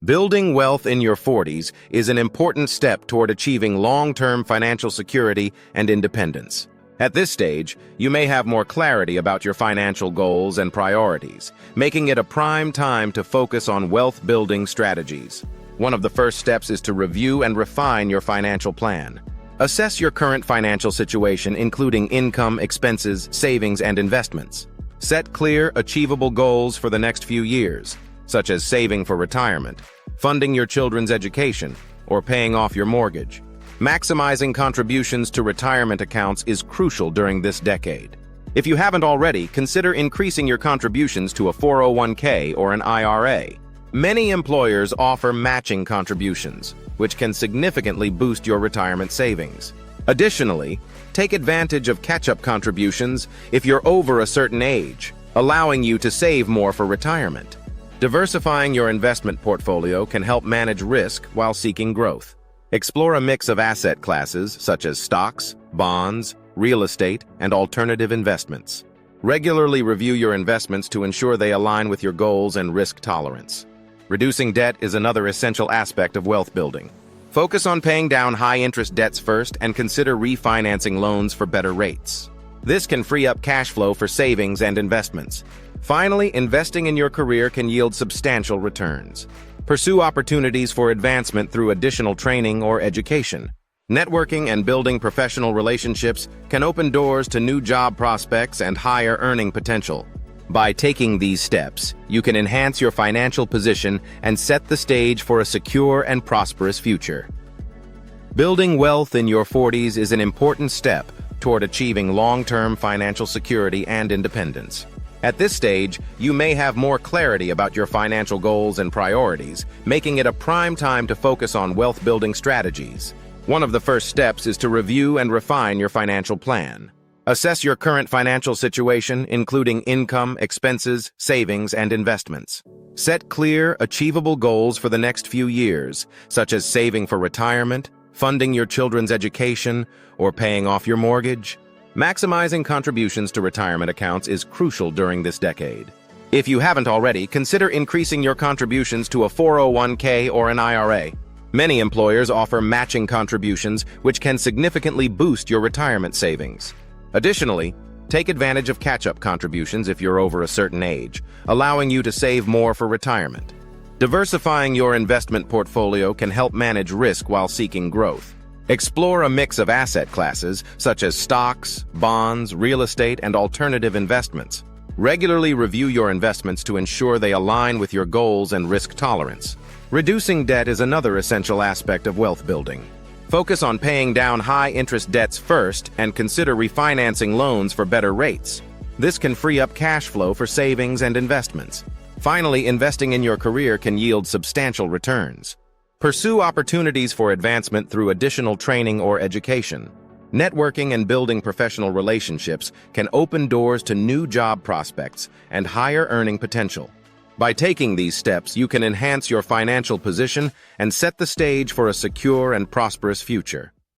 Building wealth in your 40s is an important step toward achieving long-term financial security and independence. At this stage, you may have more clarity about your financial goals and priorities, making it a prime time to focus on wealth-building strategies. One of the first steps is to review and refine your financial plan. Assess your current financial situation, including income, expenses, savings, and investments. Set clear, achievable goals for the next few years, such as saving for retirement, funding your children's education, or paying off your mortgage. Maximizing contributions to retirement accounts is crucial during this decade. If you haven't already, consider increasing your contributions to a 401k or an IRA. Many employers offer matching contributions, which can significantly boost your retirement savings. Additionally, take advantage of catch-up contributions if you're over a certain age, allowing you to save more for retirement. Diversifying your investment portfolio can help manage risk while seeking growth. Explore a mix of asset classes such as stocks, bonds, real estate, and alternative investments. Regularly review your investments to ensure they align with your goals and risk tolerance. Reducing debt is another essential aspect of wealth building. Focus on paying down high-interest debts first and consider refinancing loans for better rates. This can free up cash flow for savings and investments. Finally, investing in your career can yield substantial returns. Pursue opportunities for advancement through additional training or education. Networking and building professional relationships can open doors to new job prospects and higher earning potential. By taking these steps, you can enhance your financial position and set the stage for a secure and prosperous future. Building wealth in your 40s is an important step toward achieving long-term financial security and independence. At this stage, you may have more clarity about your financial goals and priorities, making it a prime time to focus on wealth-building strategies. One of the first steps is to review and refine your financial plan. Assess your current financial situation, including income, expenses, savings, and investments. Set clear, achievable goals for the next few years, such as saving for retirement, funding your children's education, or paying off your mortgage. Maximizing contributions to retirement accounts is crucial during this decade. If you haven't already, consider increasing your contributions to a 401k or an IRA. Many employers offer matching contributions, which can significantly boost your retirement savings. Additionally, take advantage of catch-up contributions if you're over a certain age, allowing you to save more for retirement. Diversifying your investment portfolio can help manage risk while seeking growth. Explore a mix of asset classes such as stocks, bonds, real estate, and alternative investments. Regularly review your investments to ensure they align with your goals and risk tolerance. Reducing debt is another essential aspect of wealth building. Focus on paying down high-interest debts first and consider refinancing loans for better rates. This can free up cash flow for savings and investments. Finally, investing in your career can yield substantial returns. Pursue opportunities for advancement through additional training or education. Networking and building professional relationships can open doors to new job prospects and higher earning potential. By taking these steps, you can enhance your financial position and set the stage for a secure and prosperous future.